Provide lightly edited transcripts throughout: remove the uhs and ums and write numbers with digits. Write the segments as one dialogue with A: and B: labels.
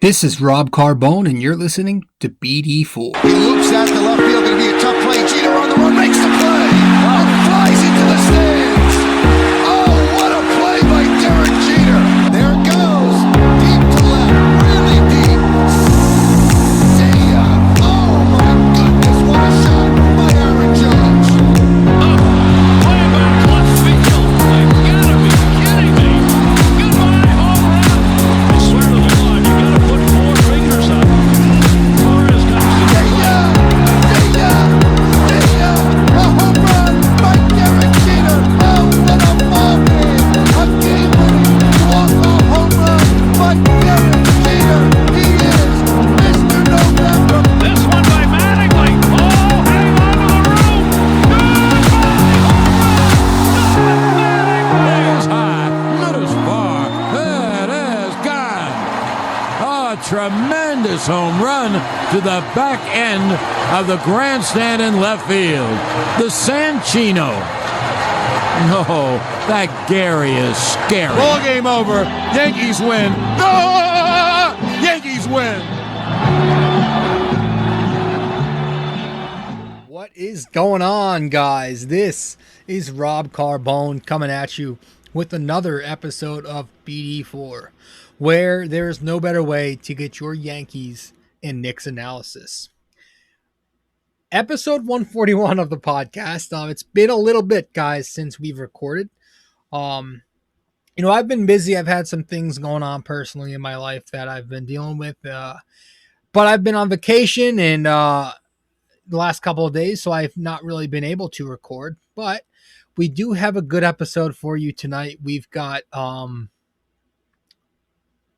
A: This is Rob Carbone, and you're listening to BD4.
B: He loops out to left field. Going to be a tough play. Jeter on the run, makes the play. And flies into the stands. Oh, what a play by Derek Jeter. There it goes. Deep to left. Really deep. See ya. Oh, my goodness. What a shot by Aaron Judge.
C: Way back left field. You gotta be kidding me. Goodbye, home run. I swear to the Lord, you gotta put four fingers up. Torres comes to
B: See ya. See ya. See ya. A home run by Derek Jeter. Oh, what a ball game. A game-winning walk-off home run by Derek Jeter. He is Mr. November.
C: this one by Mattingly. Oh, hang on to the rope. Goodbye, home run.
D: That is high, that is far, that is gone. A tremendous home run to the back end of the grandstand in left field. The Sanchino. No, that Gary is scary.
E: Ball game over. Yankees win. Ah! Yankees win.
A: What is going on, guys? This is Rob Carbone coming at you with another episode of BD4, where there's no better way to get your Yankees and Knicks analysis. Episode 141 of the podcast. It's been a little bit, guys, since we've recorded. I've been busy. I've had some things going on personally in my life that I've been dealing with. But I've been on vacation and the last couple of days, so I've not really been able to record. But we do have a good episode for you tonight. We've got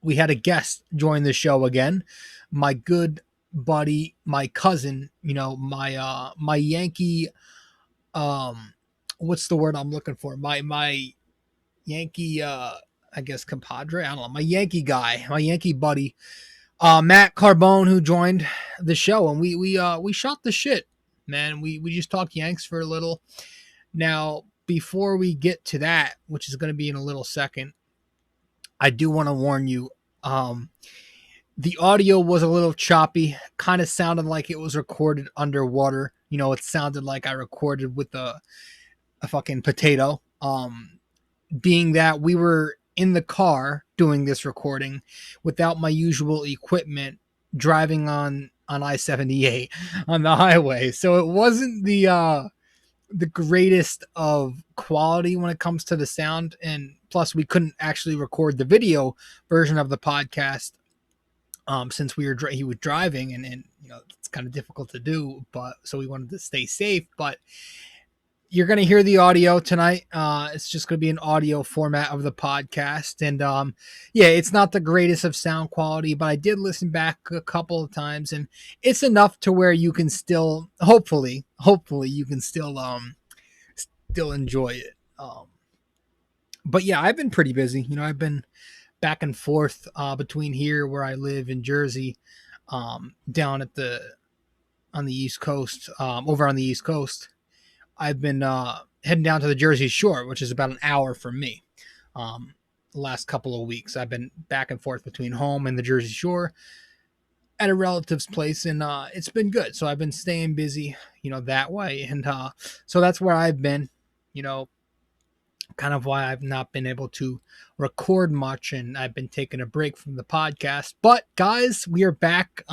A: we had a guest join the show again. My good buddy, my cousin, my Yankee, what's the word I'm looking for? My Yankee, I guess compadre. I don't know. My Yankee guy, my Yankee buddy, Matt Carbone, who joined the show, and we shot the shit, man. We just talked Yanks for a little. Now, before we get to that, which is going to be in a little second, I do want to warn you. The audio was a little choppy, kind of sounded like it was recorded underwater. It sounded like I recorded with a fucking potato. Being that we were in the car doing this recording without my usual equipment, driving on I-78 on the highway. So it wasn't the greatest of quality when it comes to the sound. And plus we couldn't actually record the video version of the podcast since he was driving, and it's kind of difficult to do, but so we wanted to stay safe. But you're going to hear the audio tonight. It's just going to be an audio format of the podcast. And it's not the greatest of sound quality, but I did listen back a couple of times, and it's enough to where you can still, hopefully you can still enjoy it. But yeah, I've been pretty busy. I've been back and forth between here where I live in Jersey, down on the East Coast, over on the East Coast. I've been heading down to the Jersey Shore, which is about an hour from me. The last couple of weeks, I've been back and forth between home and the Jersey Shore at a relative's place, and it's been good. So I've been staying busy, that way. And so that's where I've been, kind of why I've not been able to record much, and I've been taking a break from the podcast. But guys, we are back.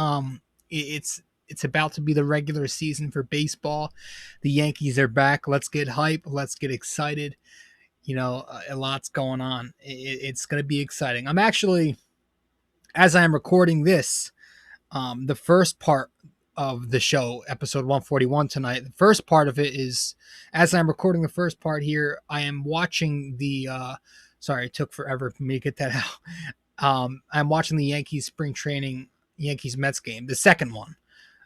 A: It's about to be the regular season for baseball. The Yankees are back. Let's get hype. Let's get excited. A lot's going on. It's going to be exciting. I'm actually, as I am recording this, the first part of the show, episode 141 tonight, the first part of it is, as I'm recording the first part here, I am watching the, sorry, it took forever for me to get that out. I'm watching the Yankees spring training, Yankees Mets game, the second one.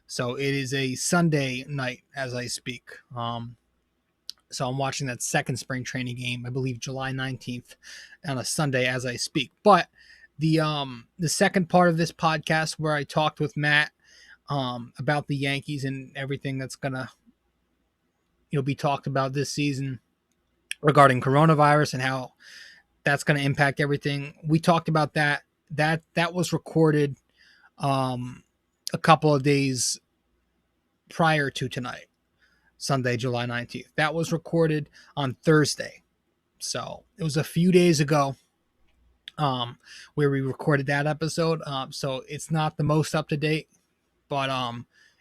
A: So it is a Sunday night as I speak. So I'm watching that second spring training game, I believe July 19th, on a Sunday as I speak. But the second part of this podcast, where I talked with Matt about the Yankees and everything that's gonna be talked about this season regarding coronavirus and how that's going to impact everything. We talked about that. That was recorded a couple of days prior to tonight, Sunday, July 19th. That was recorded on Thursday. So it was a few days ago where we recorded that episode. So it's not the most up to date, but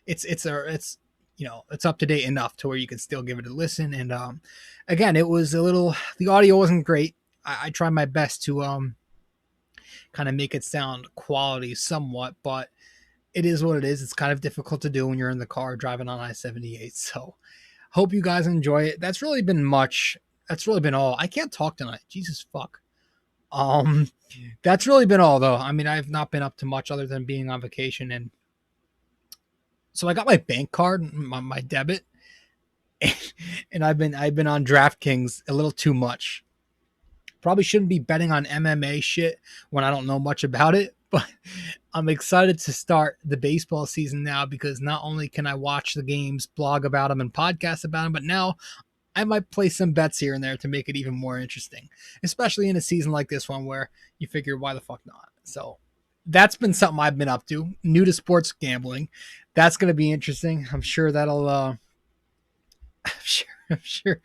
A: it's it's up to date enough to where you can still give it a listen. And again, it was the audio wasn't great. I tried my best to kind of make it sound quality somewhat, but it is what it is. It's kind of difficult to do when you're in the car driving on I-78. So hope you guys enjoy it. That's really been much. That's really been all. I can't talk tonight. Jesus fuck. That's really been all though. I mean, I've not been up to much other than being on vacation, and so I got my bank card, my debit, and I've been on DraftKings a little too much. Probably shouldn't be betting on MMA shit when I don't know much about it, but I'm excited to start the baseball season now because not only can I watch the games, blog about them, and podcast about them, but now I might place some bets here and there to make it even more interesting, especially in a season like this one where you figure, why the fuck not? So that's been something I've been up to. New to sports gambling. That's going to be interesting. I'm sure that'll, I'm sure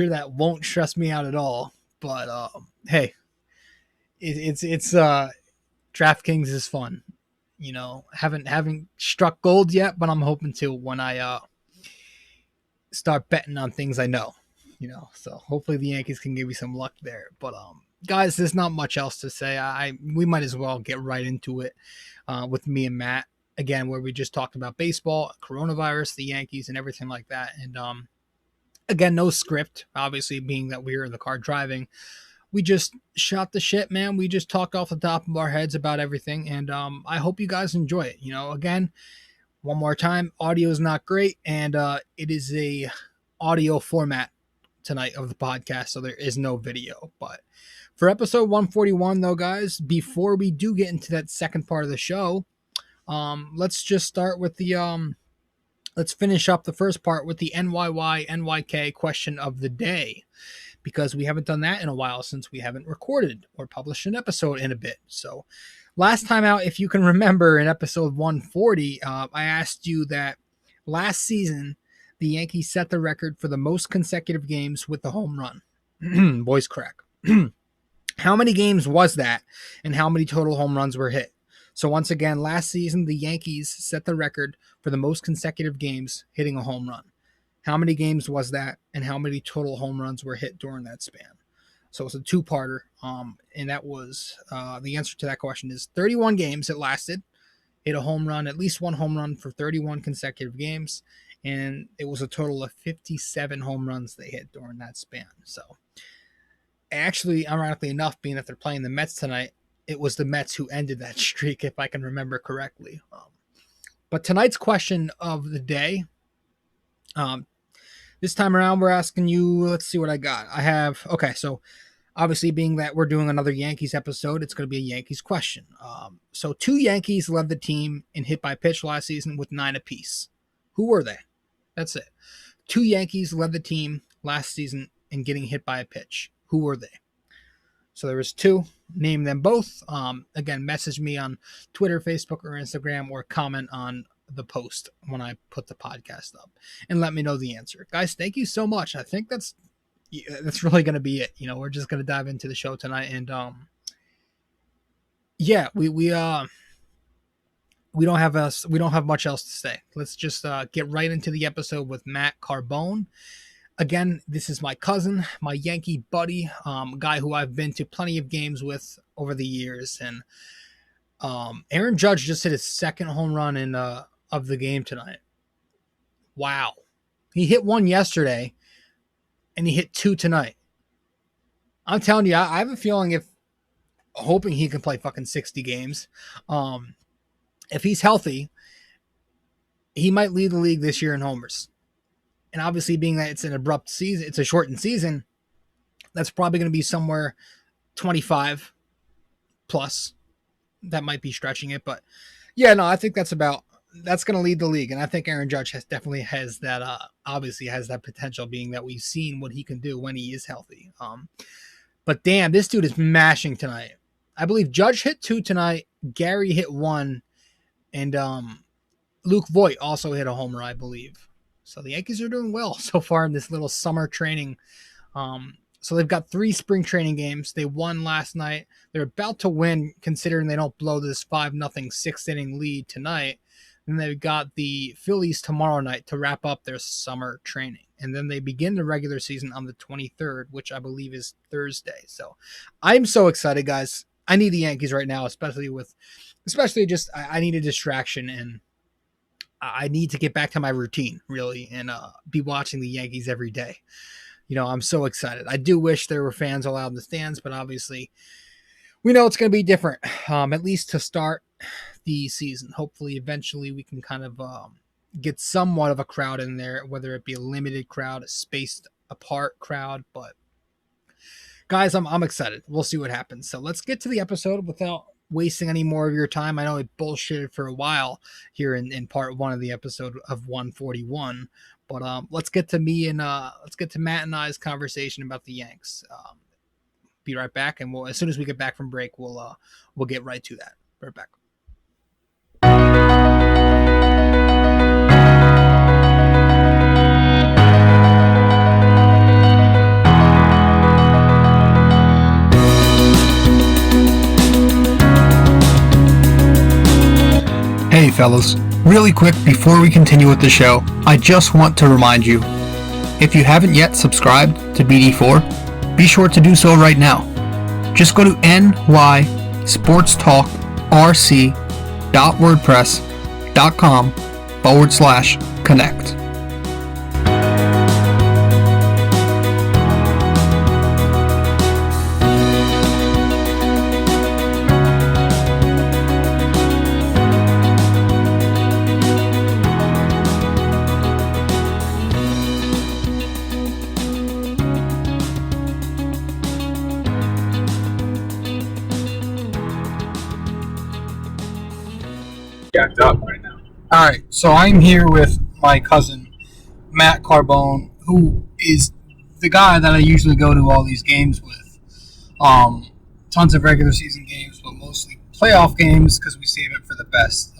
A: that won't stress me out at all. But hey, it's DraftKings is fun. You know, haven't struck gold yet, but I'm hoping to when I start betting on things I know. You know, so hopefully the Yankees can give me some luck there. But guys, there's not much else to say. We might as well get right into it with me and Matt again, where we just talked about baseball, coronavirus, the Yankees, and everything like that. And again, no script, obviously, being that we were in the car driving. We just shot the shit, man. We just talked off the top of our heads about everything. And I hope you guys enjoy it. You know, again, one more time, audio is not great. And it is a audio format tonight of the podcast, so there is no video. But for episode 141, though, guys, before we do get into that second part of the show, let's just start with the let's finish up the first part with the NYY NYK question of the day, because we haven't done that in a while since we haven't recorded or published an episode in a bit. So last time out, if you can remember, in episode 140, I asked you that last season the Yankees set the record for the most consecutive games with the home run. Voice crack. How many games was that, and how many total home runs were hit? So once again, last season, the Yankees set the record for the most consecutive games hitting a home run. How many games was that, and how many total home runs were hit during that span? So it's a two-parter, and that was the answer to that question is 31 games it lasted, hit a home run, at least one home run for 31 consecutive games, and it was a total of 57 home runs they hit during that span. So actually, ironically enough, being that they're playing the Mets tonight, it was the Mets who ended that streak, if I can remember correctly. But tonight's question of the day, this time around, we're asking you, let's see what I got. Okay, so obviously being that we're doing another Yankees episode, it's going to be a Yankees question. So 2 Yankees led the team in hit by pitch last season with 9 apiece. Who were they? That's it. 2 Yankees led the team last season in getting hit by a pitch. Who were they? So there was 2. Name them both. Again, message me on Twitter, Facebook, or Instagram, or comment on the post when I put the podcast up and let me know the answer. Guys, thank you so much. I think that's really going to be it. You know, we're just going to dive into the show tonight, and yeah, we don't have much else to say. Let's just get right into the episode with Matt Carbone. Again, this is my cousin, my Yankee buddy, guy who I've been to plenty of games with over the years. And Aaron Judge just hit his second home run of the game tonight. Wow. He hit one yesterday, and he hit 2 tonight. I'm telling you, I have a feeling hoping he can play fucking 60 games. If he's healthy, he might lead the league this year in homers. And obviously, being that it's an abrupt season, it's a shortened season, that's probably going to be somewhere 25 plus. That might be stretching it, but yeah, no, I think that's going to lead the league. And I think Aaron Judge definitely has that, obviously has that potential, being that we've seen what he can do when he is healthy. But damn, this dude is mashing tonight. I believe Judge hit 2 tonight. Gary hit 1, And Luke Voigt also hit a homer, I believe. So the Yankees are doing well so far in this little summer training. So they've got 3 spring training games. They won last night. They're about to win, considering they don't blow this 5-0 6th-inning lead tonight. And they've got the Phillies tomorrow night to wrap up their summer training. And then they begin the regular season on the 23rd, which I believe is Thursday. So I'm so excited, guys. I need the Yankees right now, especially just I need a distraction, and I need to get back to my routine, really, and be watching the Yankees every day. I'm so excited. I do wish there were fans allowed in the stands, but obviously we know it's going to be different, at least to start the season. Hopefully, eventually we can kind of get somewhat of a crowd in there, whether it be a limited crowd, a spaced apart crowd. But guys, I'm excited. We'll see what happens. So let's get to the episode without wasting any more of your time. I know I bullshitted for a while here in part 1 of the episode of 141, but let's get to Matt and I's conversation about the Yanks. Be right back, and as soon as we get back from break, we'll get right to that. Right back. Hey fellas, really quick before we continue with the show, I just want to remind you, if you haven't yet subscribed to BD4, be sure to do so right now. Just go to nysportstalkrc.wordpress.com/connect.
F: Jacked up right now.
A: All right, so I'm here with my cousin, Matt Carbone, who is the guy that I usually go to all these games with. Tons of regular season games, but mostly playoff games because we save it for the best.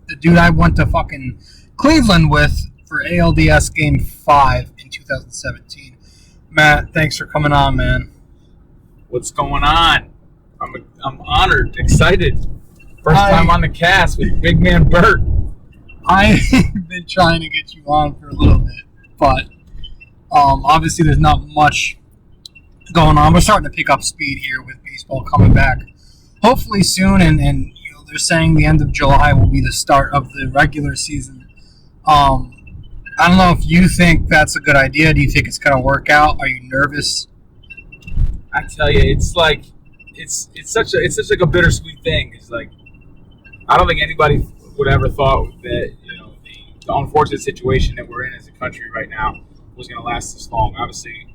A: The dude I went to fucking Cleveland with for ALDS Game 5 in 2017. Matt, thanks for coming on, man.
F: What's going on? I'm honored, excited. First time on the cast with Big Man Bert.
A: I've been trying to get you on for a little bit, but obviously there's not much going on. We're starting to pick up speed here with baseball coming back hopefully soon, and they're saying the end of July will be the start of the regular season. I don't know if you think that's a good idea. Do you think it's going to work out? Are you nervous?
F: I tell you, it's like it's such like a bittersweet thing. It's like I don't think anybody would ever thought that the unfortunate situation that we're in as a country right now was going to last this long. Obviously,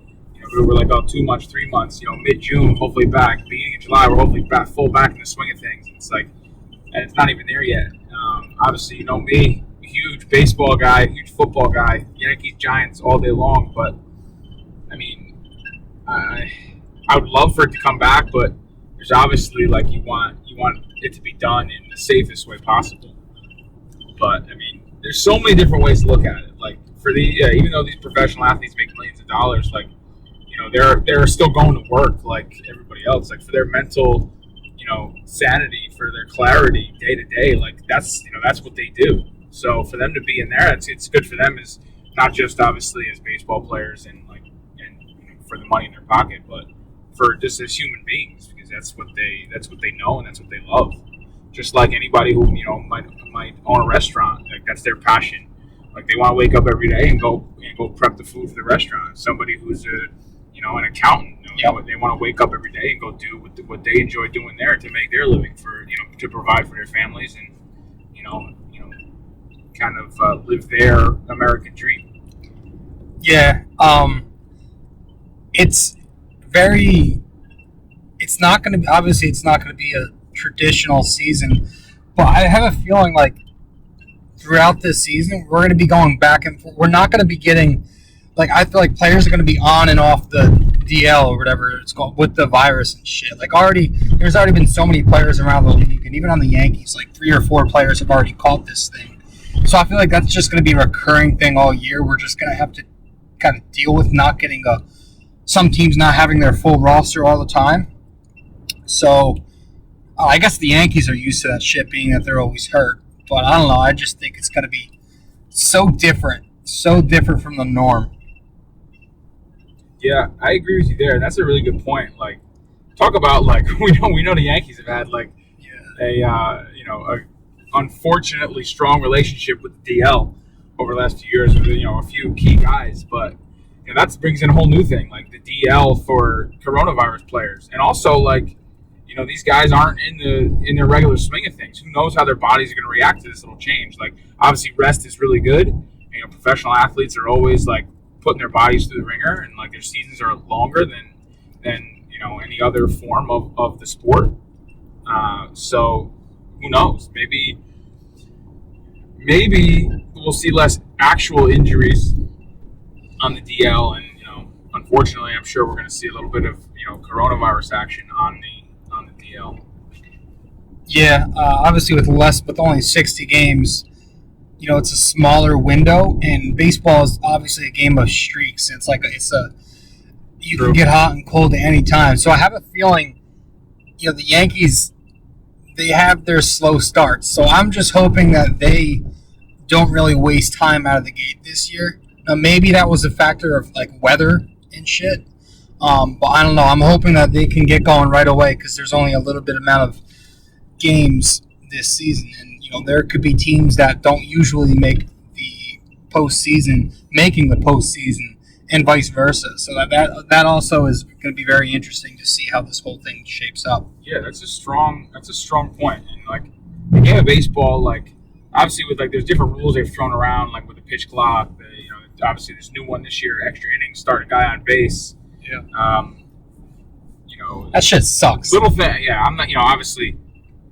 F: we were like 2 months, 3 months. Mid-June, hopefully back. Beginning of July, we're hopefully full back in the swing of things. It's like, and it's not even there yet. Obviously, me, huge baseball guy, huge football guy, Yankees, Giants all day long. But I mean, I would love for it to come back, but there's obviously you want it to be done in the safest way possible. But I mean, there's so many different ways to look at it. Like for even though these professional athletes make millions of dollars, they're still going to work like everybody else. Like for their mental, sanity, for their clarity day to day, that's what they do. So for them to be in there, it's good for them, as not just obviously as baseball players and for the money in their pocket, but for just as human beings, because that's what they know and that's what they love. Just like anybody who might own a restaurant, that's their passion. They want to wake up every day and go prep the food for the restaurant. Somebody who's an accountant, they want to wake up every day and go do what they enjoy doing there to make their living, for to provide for their families and kind of live their American dream.
A: Yeah, it's not going to be, obviously it's not going to be a traditional season, but I have a feeling throughout this season we're going to be going back and forth. We're not going to be getting I feel like players are going to be on and off the DL or whatever it's called with the virus and shit. There's already been so many players around the league and even on the Yankees, like 3 or 4 players have already caught this thing. So I feel like that's just going to be a recurring thing all year. We're just going to have to kind of deal with not getting some teams not having their full roster all the time. So I guess the Yankees are used to that shit, being that they're always hurt. But I don't know. I just think it's going to be so different from the norm.
F: Yeah, I agree with you there. That's a really good point. Like, talk about like we know the Yankees have had like a unfortunately strong relationship with the DL over the last few years with a few key guys, but that brings in a whole new thing, like the DL for coronavirus players, and also like these guys aren't in their regular swing of things. Who knows how their bodies are going to react to this little change? Like, obviously rest is really good. Professional athletes are always like putting their bodies through the ringer, and like their seasons are longer than any other form of the sport. So who knows? Maybe we'll see less actual injuries on the DL, and unfortunately, I'm sure we're going to see a little bit of coronavirus action on the DL.
A: Yeah, obviously with only 60 games, it's a smaller window, and baseball is obviously a game of streaks. It's like you can get hot and cold at any time. So I have a feeling, the Yankees, they have their slow starts. So I'm just hoping that they don't really waste time out of the gate this year. Now, maybe that was a factor of like weather and shit. But I don't know. I'm hoping that they can get going right away, because there's only a little bit amount of games this season, and there could be teams that don't usually make the postseason making the postseason, and vice versa. So that also is going to be very interesting to see how this whole thing shapes up.
F: Yeah, that's a strong point. And like the game of baseball, like obviously with like there's different rules they've thrown around, like with the pitch clock. Obviously there's new one this year, extra innings, start a guy on base.
A: Yeah. That shit sucks.
F: Little thing. Yeah, I'm not. Obviously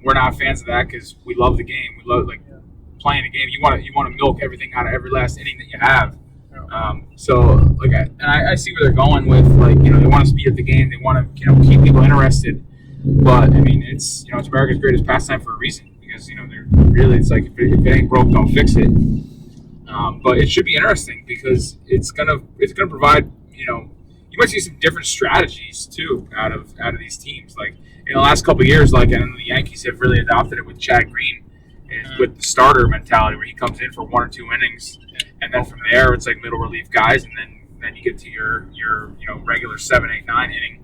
F: we're not fans of that because we love the game. We love playing a game. You want to milk everything out of every last inning that you have. So like, I see where they're going with like they want to speed up the game. They want to keep people interested. But I mean, it's it's America's greatest pastime for a reason, because they're really, it's like if it ain't broke, don't fix it. But it should be interesting because it's gonna provide you might see some different strategies too out of these teams. Like in the last couple of years, like and the Yankees have really adopted it with Chad Green, and with the starter mentality where he comes in for 1 or 2 innings, and then from there it's like middle relief guys, and then you get to your regular 7, 8, 9 inning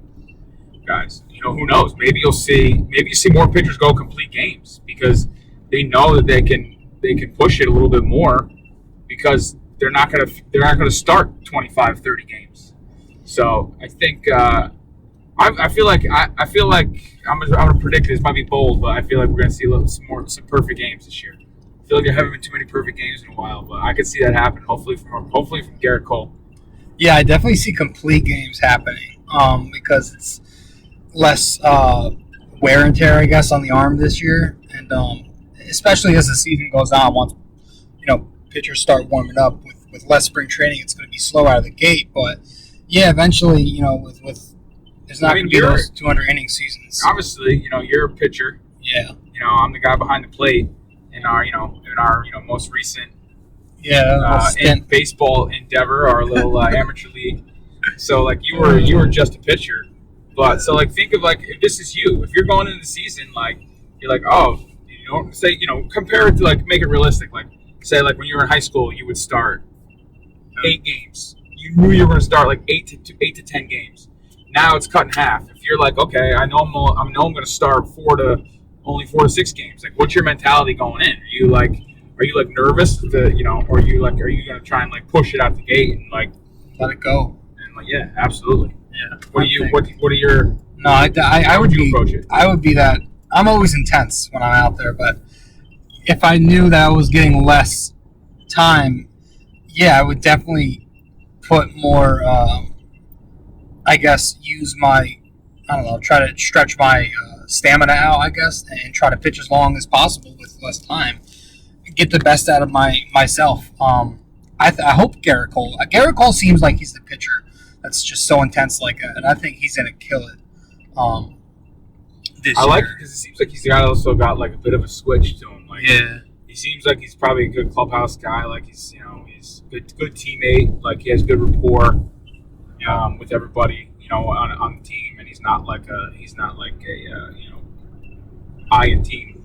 F: guys. Who knows? Maybe you see more pitchers go complete games because they know that they can push it a little bit more, because they're not gonna start 25, 30 games. So I think I feel like I'm gonna predict this might be bold, but I feel like we're gonna see some perfect games this year. I feel like there haven't been too many perfect games in a while, but I could see that happen. Hopefully from Garrett Cole.
A: Yeah, I definitely see complete games happening. Because it's less wear and tear, I guess, on the arm this year, and especially as the season goes on, once pitchers start warming up with less spring training, it's going to be slow out of the gate. But yeah, eventually, with there's not going to be those 200 inning seasons.
F: Obviously, you're a pitcher.
A: Yeah.
F: I'm the guy behind the plate in our most recent in baseball endeavor, our little amateur league. So like you were just a pitcher, but so like think of like if this is you, if you're going into the season, like you're like, oh, say compare it to like make it realistic, like say like when you were in high school you would start 8 games. You knew you were going to start like 8 to 10 games. Now it's cut in half. If you're like, okay, I know I'm going to start 4 to 6 games. Like, what's your mentality going in? Are you like nervous to or are you going to try and like push it out the gate and like
A: let it go?
F: And like, yeah, absolutely.
A: Yeah.
F: What are your?
A: No, I would
F: approach it?
A: I would be that. I'm always intense when I'm out there, but if I knew that I was getting less time, yeah, I would definitely put more. I guess use my, try to stretch my stamina out, I guess, and try to pitch as long as possible with less time. Get the best out of myself. I hope Garrett Cole. Garrett Cole seems like he's the pitcher that's just so intense like that, and I think he's gonna kill it. this
F: I
A: year.
F: like it because it seems like he's also got like a bit of a switch to him. Like, he seems like he's probably a good clubhouse guy. Like he's good teammate. Like he has good rapport with everybody, on the team, and he's not like a I in team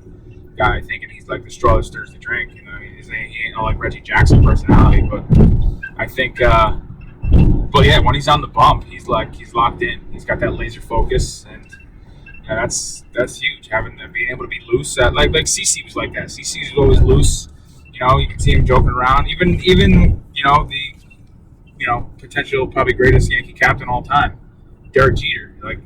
F: guy thinking he's like the straw that stirs the drink. He ain't like Reggie Jackson personality, but I think. But yeah, when he's on the bump, he's locked in. He's got that laser focus, and that's huge. Being able to be loose, like CC was like that. CC was always loose. You can see him joking around. Even the potential probably greatest Yankee captain of all time, Derek Jeter. Like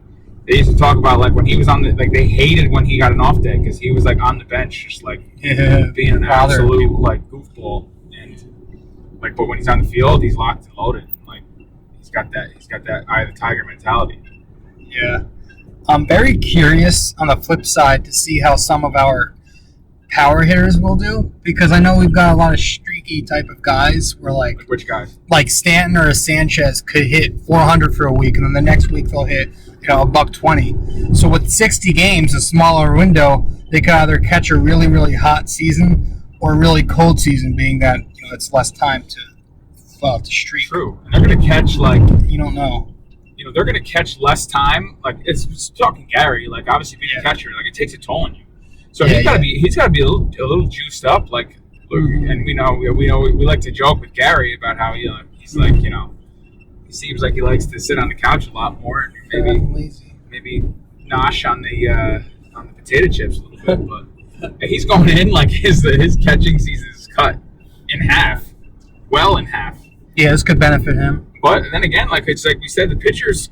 F: they used to talk about like when he was on they hated when he got an off day because he was like on the bench just like being an absolute like goofball, and like but when he's on the field he's locked and loaded. Like he's got that eye of the tiger mentality.
G: Yeah. I'm very curious on the flip side to see how some of our power hitters will do, because I know we've got a lot of streaky type of guys where like
F: Which guys?
G: Like Stanton or Sanchez could hit 400 for a week, and then the next week they'll hit $120. So with 60 games, a smaller window, they could either catch a really, really hot season or a really cold season, being that it's less time to streak.
F: True, and they're gonna catch like
G: you don't know.
F: They're gonna catch less time. Like it's talking Gary. Like obviously being a catcher, like it takes a toll on you. So he's gotta be a little juiced up. Like, and we like to joke with Gary about how he's like he seems like he likes to sit on the couch a lot more and maybe nosh on the potato chips a little bit. But he's going in like his catching season is cut in half, well in half.
G: Yeah, this could benefit him.
F: But then again, like we said, the pitchers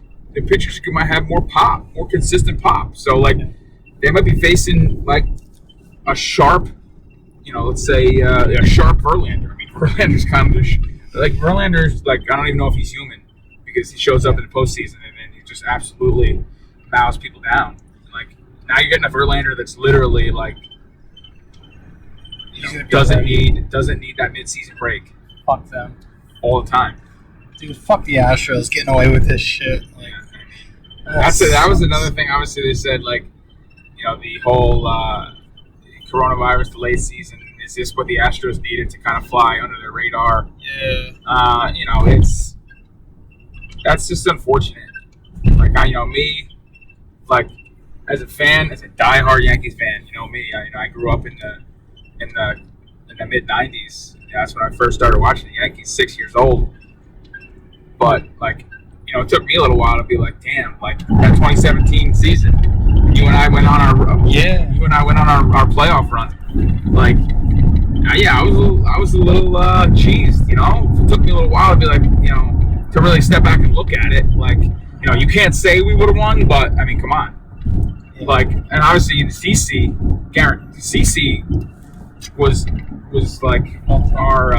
F: might have more pop, more consistent pop. So like they might be facing like a sharp, let's say a sharp Verlander. I mean, Verlander's kind of Verlander's like I don't even know if he's human because he shows up in the postseason and then he just absolutely mows people down. Like now you're getting a Verlander that's literally like doesn't need that midseason break.
G: Fuck them
F: all the time.
G: Dude, fuck the Astros getting away with this shit. Like,
F: that was another thing. Obviously, they said like, the whole coronavirus delayed season. Is this what the Astros needed to kind of fly under their radar?
G: Yeah.
F: That's just unfortunate. Like me, like as a fan, as a diehard Yankees fan, me. I grew up in the mid '90s. That's when I first started watching the Yankees. 6 years old. But like, it took me a little while to be like, damn, like that 2017 season, you and I went on our playoff run. Like, I was a little cheesed. It took me a little while to be like, to really step back and look at it. Like, you can't say we would have won, but I mean, come on. Yeah. Like, and obviously CC was like our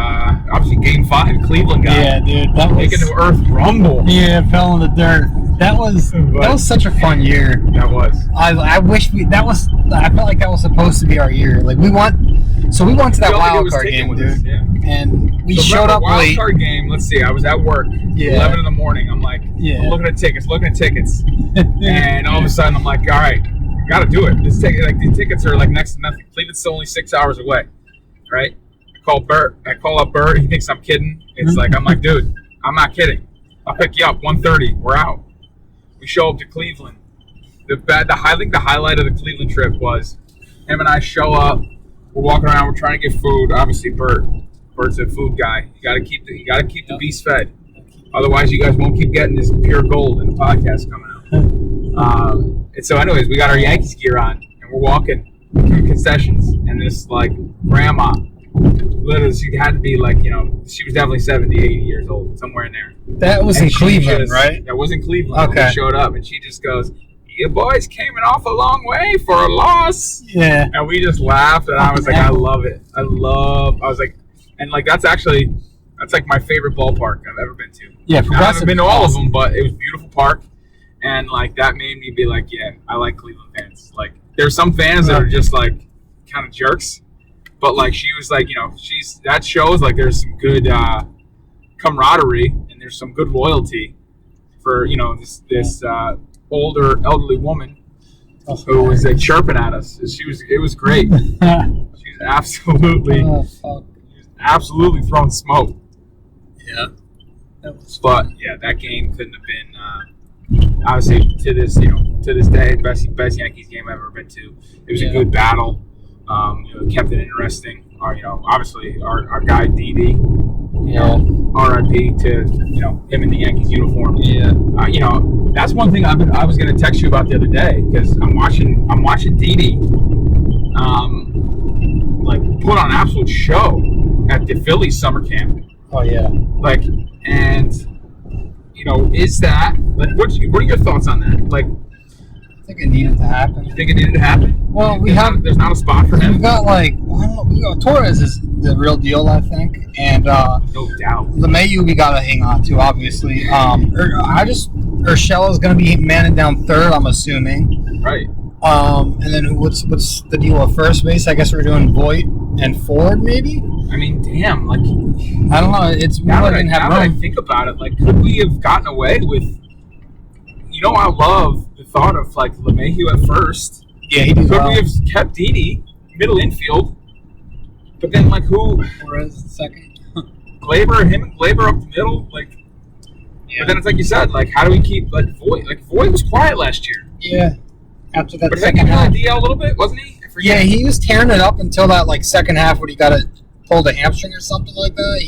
F: obviously Game 5 Cleveland guy.
G: Yeah, dude, that was
F: making the earth rumble.
G: Yeah, fell in the dirt. That was such a fun year.
F: That was.
G: I wish I felt like that was supposed to be our year. Like we went to that wild card game, dude.
F: Yeah.
G: And we showed up late.
F: Wild card game. Let's see. I was at work. 11 in the morning. I'm like, I'm looking at tickets. And all of a sudden, I'm like, all right, got to do it. The tickets are like next to nothing. Cleveland's only 6 hours away. Right? I call up Bert. He thinks I'm kidding. It's like, I'm like, dude, I'm not kidding. I'll pick you up. 1:30. We're out. We show up to Cleveland. I think the highlight of the Cleveland trip was him and I show up. We're walking around. We're trying to get food. Obviously, Bert's a food guy. You got to keep the beast fed. Otherwise, you guys won't keep getting this pure gold in the podcast coming out. And so, anyways, we got our Yankees gear on, and we're walking through concessions, and this like grandma, literally she had to be like she was definitely 70, 80 years old, somewhere in there.
G: That was in Cleveland, right?
F: That was in Cleveland.
G: Okay.
F: We showed up and she just goes, "You boys came off a long way for a loss."
G: Yeah.
F: And we just laughed, and I was like, I love it. I was like, and like that's like my favorite ballpark I've ever been to.
G: Yeah,
F: I haven't been to all of them, but it was a beautiful park, and like that made me be like, yeah, I like Cleveland fans. Like there's some fans that are just like kind of jerks, but like she was like, that shows like there's some good camaraderie and there's some good loyalty for this older elderly woman who was chirping at us. It was great. She was absolutely throwing smoke.
G: Yeah.
F: But yeah, that game couldn't have been obviously to this day best Yankees game I've ever been to. It was a good battle. Kept it interesting. Obviously our guy DD. R.I.P. to him in the Yankees uniform.
G: Yeah.
F: That's one thing I was going to text you about the other day because I'm watching DD put on an absolute show at the Phillies summer camp.
G: Oh yeah.
F: Is that what are your thoughts on that?
G: I think it needed to happen.
F: You think it needed to happen?
G: Well,
F: there's not a spot for him.
G: We got Torres is the real deal, I think, and
F: no doubt.
G: LeMahieu we gotta hang on to, obviously. Urshela's gonna be manning down third, I'm assuming.
F: Right.
G: And then what's the deal with first base? I guess we're doing Voit and Ford, maybe.
F: I mean, damn,
G: I don't know. It's
F: now that I think about it, could we have gotten away with? I love the thought of LeMahieu at first.
G: Yeah, he did.
F: Could we have kept Didi middle infield? But then who?
G: Torres second.
F: Glaber, him and Glaber up the middle,
G: Yeah.
F: But then it's like you said, how do we keep Voit? Voit was quiet last year.
G: Yeah. After that
F: but
G: second half.
F: DL a little bit, wasn't he?
G: Yeah, he was tearing it up until that second half when he got pulled a hamstring or something like that.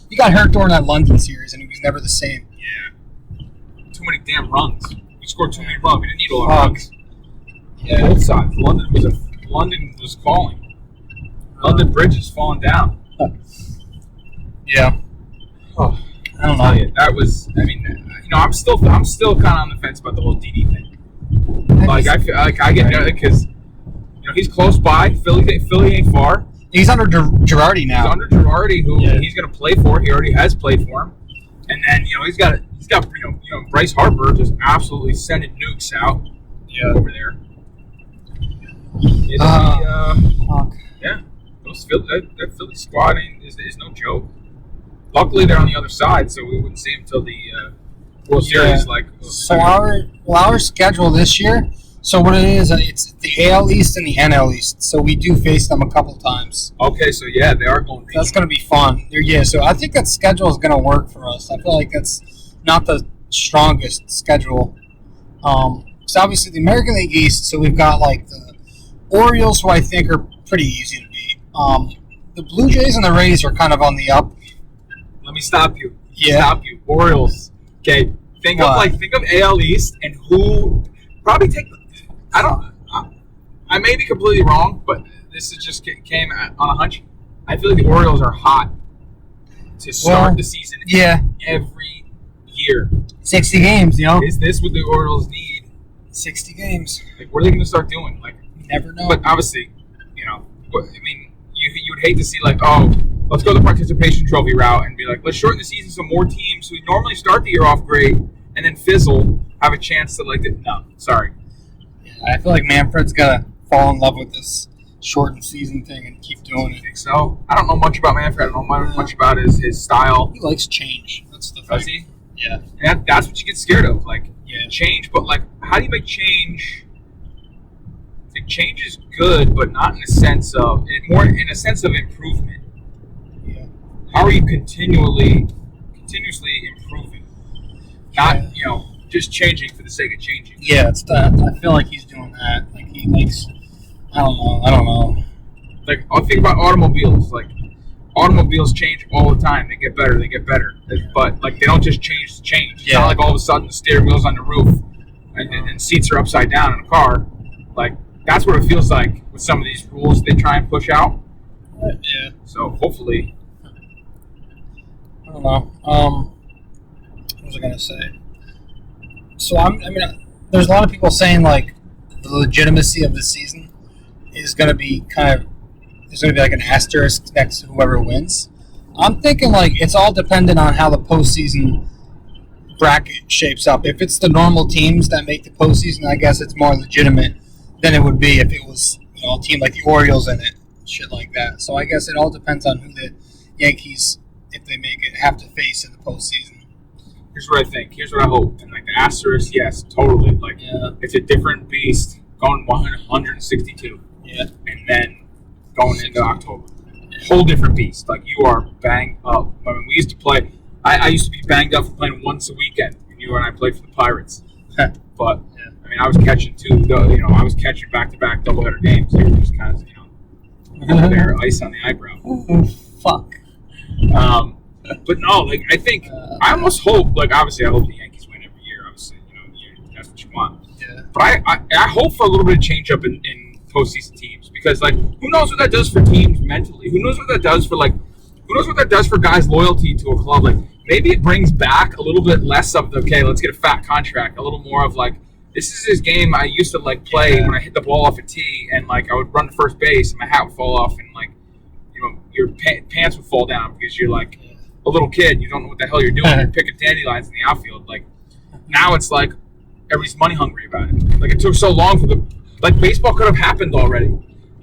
G: He got hurt during that London series and he was never the same.
F: Yeah. Too many damn runs. We scored too many runs. We didn't need a lot of runs.
G: Yeah.
F: Both sides. London was calling. London Bridge is falling down.
G: Yeah.
F: Oh,
G: I don't know.
F: That was. I'm still kind of on the fence about the whole DD thing. I feel I get because he's close by. Philly ain't far.
G: He's under Girardi now.
F: He's under Girardi, who he's going to play for. He already has played for him. And then he's got Bryce Harper just absolutely sending nukes out over there. Yeah, that Philly squad is no joke. Luckily, they're on the other side, so we wouldn't see them until the World Series.
G: So our schedule this year. So what it is, it's the AL East and the NL East. So we do face them a couple times.
F: Okay, so they are going.
G: That's going to be fun. So I think that schedule is going to work for us. I feel like that's not the strongest schedule. So obviously the American League East. So we've got the Orioles, who I think are pretty easy to beat. The Blue Jays and the Rays are kind of on the up.
F: Let me stop you. Orioles. Okay, think of AL East and who probably take. I may be completely wrong, but this is just came on a hunch. I feel like the Orioles are hot to start the season. Every year.
G: 60 games,
F: Is this what the Orioles need?
G: 60 games.
F: What are they going to start doing?
G: You never know.
F: But obviously, you would hate to see let's go the participation trophy route and be let's shorten the season so more teams who normally start the year off great and then fizzle have a chance to no, sorry.
G: I feel like Manfred's got to fall in love with this shortened season thing and keep doing it.
F: I think so. I don't know much about Manfred. I don't know much about his style.
G: He likes change. That's the thing.
F: Does he?
G: Yeah.
F: And that's what you get scared of. Change, but how do you make change? Change is good, but not in a sense of more in a sense of improvement.
G: Yeah.
F: How are you continuously improving? Not just changing for the sake of changing.
G: Yeah, it's that. I feel like he's doing that. He likes. I don't know.
F: I'll think about automobiles. Automobiles change all the time. They get better. But they don't just change to change. It's not all of a sudden the steering wheel's on the roof and seats are upside down in a car. That's what it feels like with some of these rules they try and push out.
G: Yeah.
F: So hopefully.
G: I don't know. What was I gonna say? So there's a lot of people saying the legitimacy of the season is gonna be there's gonna be an asterisk next to whoever wins. I'm thinking it's all dependent on how the postseason bracket shapes up. If it's the normal teams that make the postseason, I guess it's more legitimate than it would be if it was a team like the Orioles in it, shit like that. So I guess it all depends on who the Yankees, if they make it, have to face in the postseason.
F: Here's what I think. Here's what I hope. And the asterisk, yes, totally. It's a different beast going 162.
G: Yeah.
F: And then going into October. Whole different beast. Like, you are banged up. I mean, we used to play. I used to be banged up for playing once a weekend when you and I played for the Pirates. But I mean, I was catching I was catching back-to-back doubleheader games. They were just kind of, there, ice on the eyebrow.
G: Oh, fuck.
F: But no, like, I think I almost hope, like, obviously, I hope the Yankees win every year. Obviously, that's what you want.
G: Yeah.
F: But I hope for a little bit of change up in postseason teams, because, like, who knows what that does for teams mentally? Who knows what that does for guys' loyalty to a club? Like, maybe it brings back a little bit less of the, okay, let's get a fat contract, a little more of, like, this is his game I used to, like, play when I hit the ball off a tee, and, like, I would run to first base and my hat would fall off, and, like, your pants would fall down because you're, like, a little kid. You don't know what the hell you're doing. You're picking dandelions in the outfield. Like, now it's like everybody's money hungry about it. Like, it took so long for like, baseball could have happened already.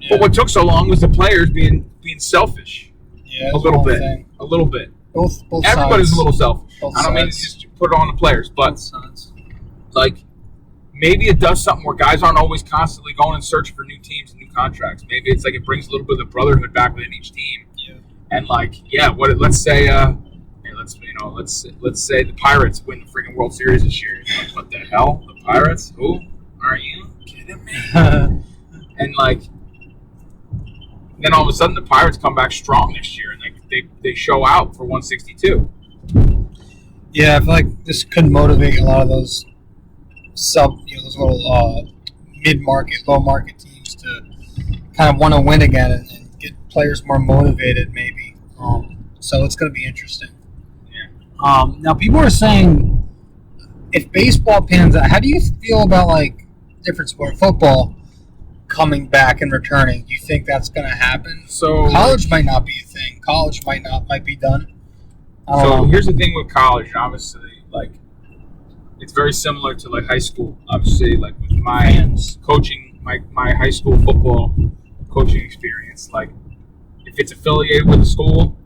F: Yeah. But what took so long was the players being selfish.
G: Yeah,
F: a little bit. Thing. A little bit.
G: Both
F: Everybody's
G: sides.
F: a little selfish.
G: Both
F: I don't mean to
G: sides.
F: just put it on the players, but like, maybe it does something where guys aren't always constantly going and searching for new teams and new contracts. Maybe it's like it brings a little bit of brotherhood back within each team.
G: Yeah.
F: And, like, let's say let's say the Pirates win the freaking World Series this year. Like, what the hell? The Pirates? Who? Are you kidding me? And, like, then all of a sudden the Pirates come back strong this year, and they show out for 162.
G: Yeah, I feel like this could motivate a lot of those those little mid-market, low-market teams to kind of want to win again and get players more motivated, maybe. So it's going to be interesting.
F: Yeah.
G: Now, people are saying, if baseball pans out, how do you feel about, like, different sport, football, coming back and returning? Do you think that's going to happen?
F: So
G: College might not be a thing. College might be done.
F: So here's the thing with college. Obviously, like, it's very similar to, like, high school. Obviously, like, with my coaching, my high school football coaching experience, like, if it's affiliated with a school,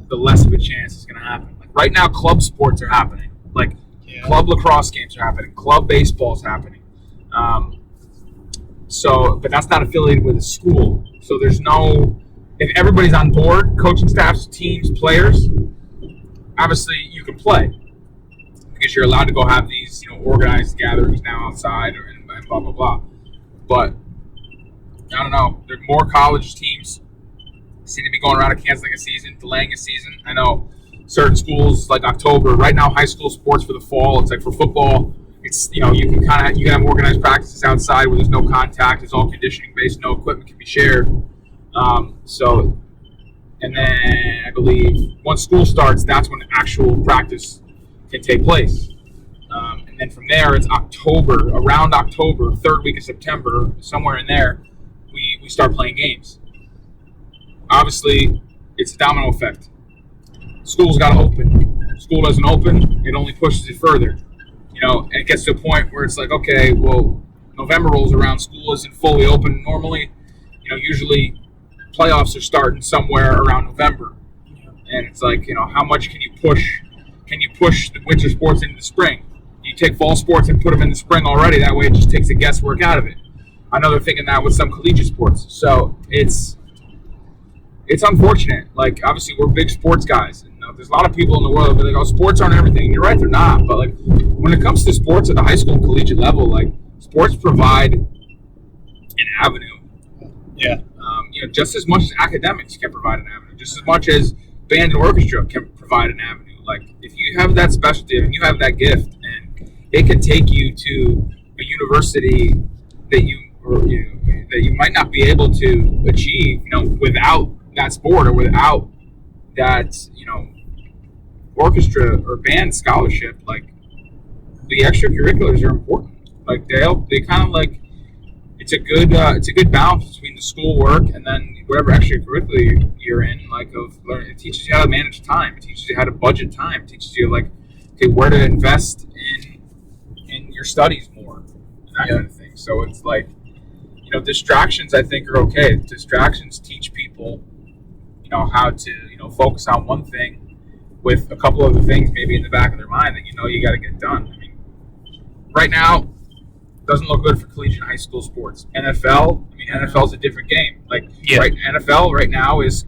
F: the less of a chance it's going to happen. Like, right now, club sports are happening. Like, club lacrosse games are happening. Club baseball is happening. But that's not affiliated with a school. So there's no, if everybody's on board, coaching staffs, teams, players, obviously you can play because you're allowed to go have these, organized gatherings now outside and blah, blah, blah. But I don't know. There are more college teams seem to be going around and canceling a season, delaying a season. I know certain schools, like October, right now, high school sports for the fall. It's like for football, it's, you can have organized practices outside where there's no contact. It's all conditioning based. No equipment can be shared. And then I believe once school starts, that's when actual practice can take place. And then from there, it's around October, third week of September, somewhere in there, we start playing games. Obviously, it's a domino effect. School's got to open. If school doesn't open, it only pushes it further. And it gets to a point where it's like, okay, well, November rolls around, school isn't fully open normally. Usually playoffs are starting somewhere around November. And it's like, how much can you push? Can you push the winter sports into the spring? You take fall sports and put them in the spring already. That way it just takes the guesswork out of it. I know they're thinking that with some collegiate sports. So it's unfortunate. Like, obviously, we're big sports guys. And there's a lot of people in the world that go, sports aren't everything. You're right, they're not. But, like, when it comes to sports at the high school and collegiate level, like, sports provide an avenue.
G: Yeah.
F: Just as much as academics can provide an avenue, just as much as band and orchestra can provide an avenue. Like, if you have that specialty and you have that gift, and it can take you to a university that you might not be able to achieve, without that sport or without that, orchestra or band scholarship. Like, the extracurriculars are important. Like, they kind of, like, it's a good balance between the schoolwork and then whatever extracurricular you're in. Like, of learning, it teaches you how to manage time. It teaches you how to budget time. It teaches you, like, okay, where to invest in your studies more, and that kind of thing. So it's like, distractions, I think, are okay. Distractions teach people, how to, focus on one thing with a couple other things maybe in the back of their mind that you got to get done. I mean, right now, doesn't look good for collegiate high school sports. NFL, I mean, NFL is a different game. Like,
G: Yeah.
F: right, NFL right now is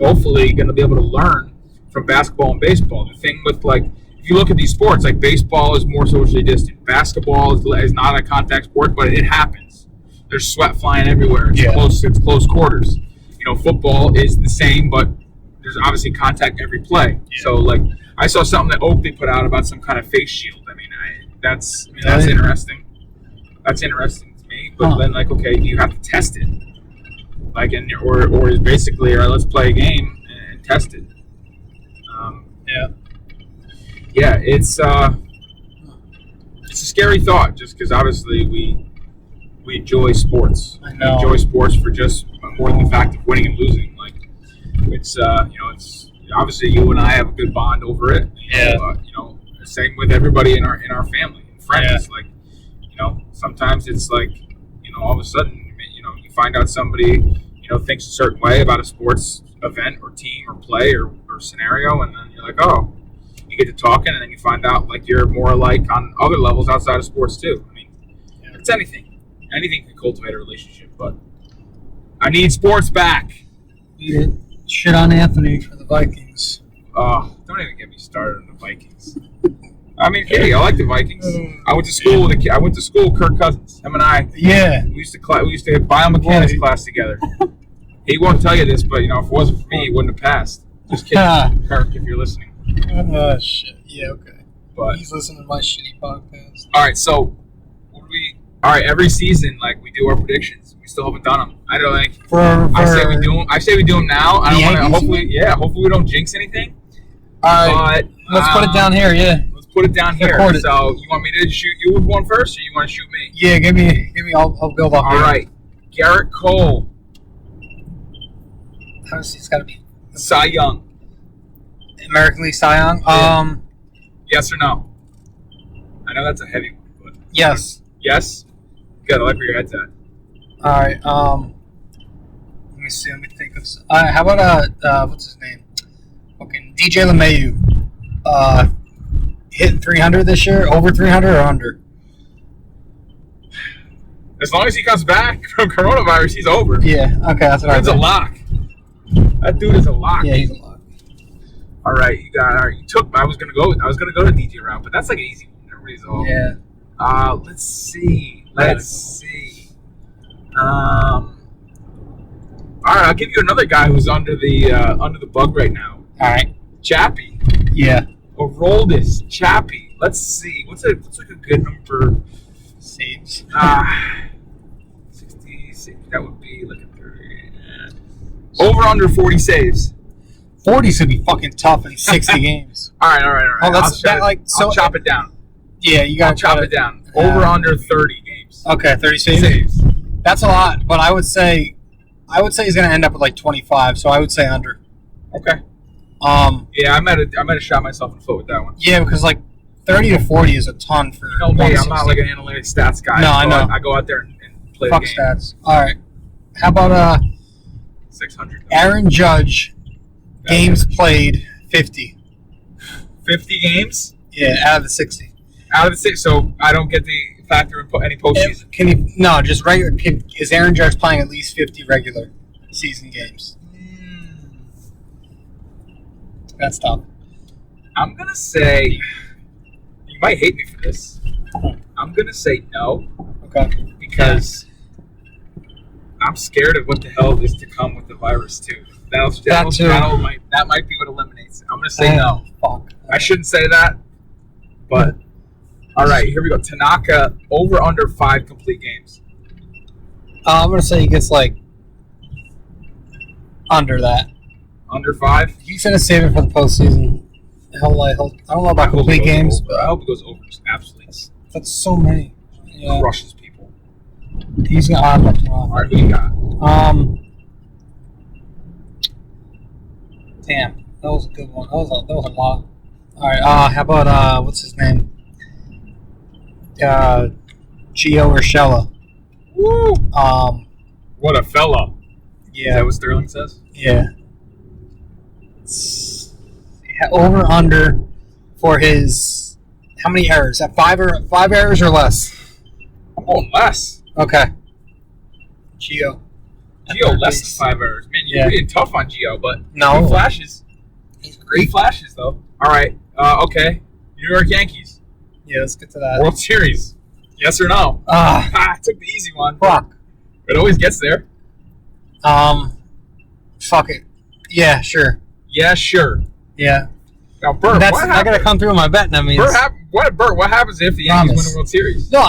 F: hopefully going to be able to learn from basketball and baseball. The thing with, like, if you look at these sports, like baseball is more socially distant. Basketball is not a contact sport, but it happens. There's sweat flying everywhere. It's close quarters. You know, football is the same, but there's obviously contact every play. Yeah. So, like, I saw something that Oakley put out about some kind of face shield. I mean, that's interesting. That's interesting to me. But then, like, okay, you have to test it. Like, or is basically, all right, let's play a game and test it. Yeah, it's a scary thought, just because obviously we enjoy sports.
G: I know.
F: We enjoy sports for just more than the fact of winning and losing. Like, it's it's obviously you and I have a good bond over it.
G: Yeah.
F: Same with everybody in our family and friends. Yeah. Like, sometimes it's like, all of a sudden, you find out somebody thinks a certain way about a sports event or team or play or scenario, and then you're like, oh. You get to talking, and then you find out like you're more alike on other levels outside of sports too. I mean, it's anything. Anything can cultivate a relationship, but I need sports back.
G: Shit on Anthony for the Vikings.
F: Oh, don't even get me started on the Vikings. I mean, hey, I like the Vikings. I went to school with Kirk Cousins. Him and I.
G: Yeah.
F: We used to have biomechanics class together. He won't tell you this, but if it wasn't for me, he wouldn't have passed. Just kidding, Kirk, if you're listening.
G: Oh, shit. Yeah, okay.
F: But
G: he's listening to my shitty podcast.
F: All right, so every season, like, we do our predictions. We still haven't done them. I don't think. I say we do them now. I don't want to. Hopefully we don't jinx anything.
G: All right. Let's put it down here. Yeah.
F: Let's put it down here. So you want me to shoot you with one first, or you want to shoot me?
G: Yeah, give me. I'll build up.
F: All right. Garrett Cole.
G: Obviously, it's got to be
F: Cy Young.
G: American League Cy Young.
F: Yeah. Yes or no? I know that's a heavy one, but
G: yes.
F: Yes. Good. I like where your head's at.
G: All right. Let me see. Let me think of. All right. How about what's his name? Fucking DJ LeMahieu. Hit 300 this year. Over 300 or under?
F: As long as he comes back from coronavirus, he's over.
G: Yeah. Okay. That's what I think.
F: That's a lock. That dude is a lock.
G: Yeah, he's a lock.
F: All right, you took. I was gonna go to DJ route, but that's like an easy one. Everybody's all.
G: Yeah.
F: Let's see. All right, I'll give you another guy who's under the bug right now.
G: All right.
F: Chappie.
G: Yeah.
F: Aroldis Chappie. Let's see. What's like a good number?
G: Saves.
F: 60. That would be like a 30. Over under 40 saves.
G: 40 should be fucking tough in 60 games.
F: All right.
G: Oh,
F: I'll chop it down.
G: Yeah, you gotta
F: chop it down. Over under 30 games.
G: Okay, 30 saves. That's a lot, but I would say he's gonna end up with like 25. So I would say under.
F: Okay. Yeah, I might have shot myself in the foot with that one.
G: Yeah, because like 30 to 40 is a ton for.
F: You know me, I'm not like an analytics stats guy.
G: No, I know.
F: I go out there and play
G: Fuck
F: the game.
G: Stats. All right. How about
F: 600.
G: Aaron Judge? Games played 50.
F: 50 games?
G: Yeah, out of the 60.
F: Out of the 6, so I don't get the factor in any postseason.
G: Just regular? Is Aaron Judge playing at least 50 regular season games? That's tough.
F: I'm gonna say you might hate me for this. I'm gonna say no.
G: Okay.
F: Because I'm scared of what the hell is to come with the virus too. That might be what eliminates it. I'm going to say no.
G: Fuck.
F: I shouldn't say that, but all right, here we go. Tanaka, over under 5 complete games.
G: I'm going to say he gets like under that.
F: Under 5?
G: He's going to save it for the postseason. I don't know about complete games, but
F: I hope it goes over. Absolutely.
G: That's so many. Yeah.
F: Crushes people.
G: He's going to. All
F: right, who you got?
G: Damn, that was a good one. That was a lot. All right, how about what's his name? Gio Urshela.
F: Woo! What a fella.
G: Yeah.
F: Is that what Sterling says?
G: Yeah. Over under for his how many errors? At 5 errors or less?
F: I'm going less.
G: Okay. Gio.
F: Gio, less than 5 errors. Man, you're being tough on Gio, but
G: No.
F: he flashes.
G: He's
F: He
G: great.
F: flashes, though. All right. Okay. New York Yankees.
G: Yeah, let's get to that.
F: World Series. Yes or no?
G: Ah,
F: I took the easy one.
G: fuck.
F: It always gets there.
G: Fuck it. Yeah, sure.
F: Yeah, sure.
G: Yeah.
F: Now, Bert,
G: That's
F: what
G: I gotta
F: happens?
G: come through on my bet. That means
F: Bert, what happens if the Yankees
G: Promise.
F: win the World Series?
G: no.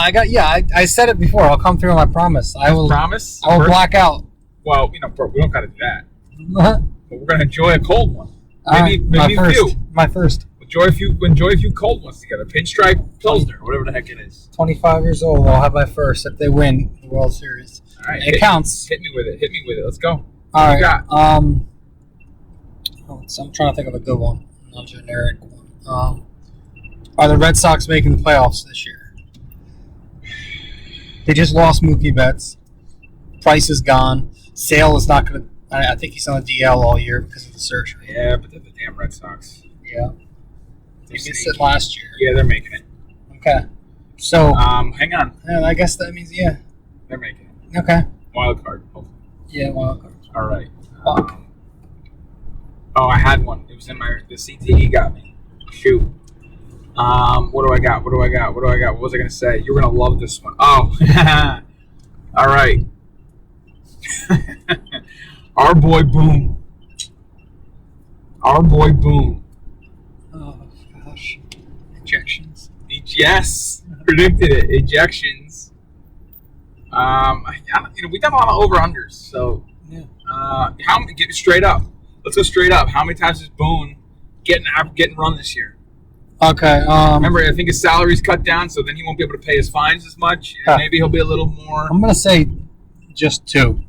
G: I said it before. I'll come through on my promise. I will.
F: Promise?
G: I will
F: Bert?
G: black out.
F: Well, Bert, we don't got to do that.
G: Uh-huh.
F: But we're going to enjoy a cold one.
G: All
F: Maybe
G: right,
F: a few.
G: My first.
F: Enjoy a few cold ones together. Pinstripe Pilsner, whatever the heck it is.
G: 25 years old. I'll have my first if they win the World Series.
F: All right.
G: It counts.
F: Hit me with it. Let's go.
G: All
F: What you
G: right.
F: got?
G: So I'm trying to think of a good one, not a generic one. Are the Red Sox making the playoffs this year? They just lost Mookie Betts. Price is gone. Sale is not going to. I think he's on the DL all year because of the surgery.
F: Yeah, but they're the damn Red Sox.
G: Yeah.
F: They're
G: They missed
F: sneaky.
G: it last year.
F: Yeah, they're making it.
G: Okay. So,
F: Hang on.
G: I guess that means yeah.
F: They're making it.
G: Okay.
F: Wild card. Hopefully.
G: Yeah. Wild card.
F: All right.
G: Fuck.
F: Oh, I had one. It was in the CTE got me. Shoot. What do I got? What was I gonna say? You're gonna love this one. Oh. All right. Our boy Boone.
G: Oh gosh. Injections.
F: Yes, predicted it. Ejections. We've done a lot of over unders. So,
G: Yeah.
F: get it straight up. Let's go straight up. How many times is Boone getting run this year?
G: Okay.
F: Remember, I think his salary's cut down, so then he won't be able to pay his fines as much.
G: Huh.
F: Maybe he'll be a little more.
G: I'm gonna say just 2.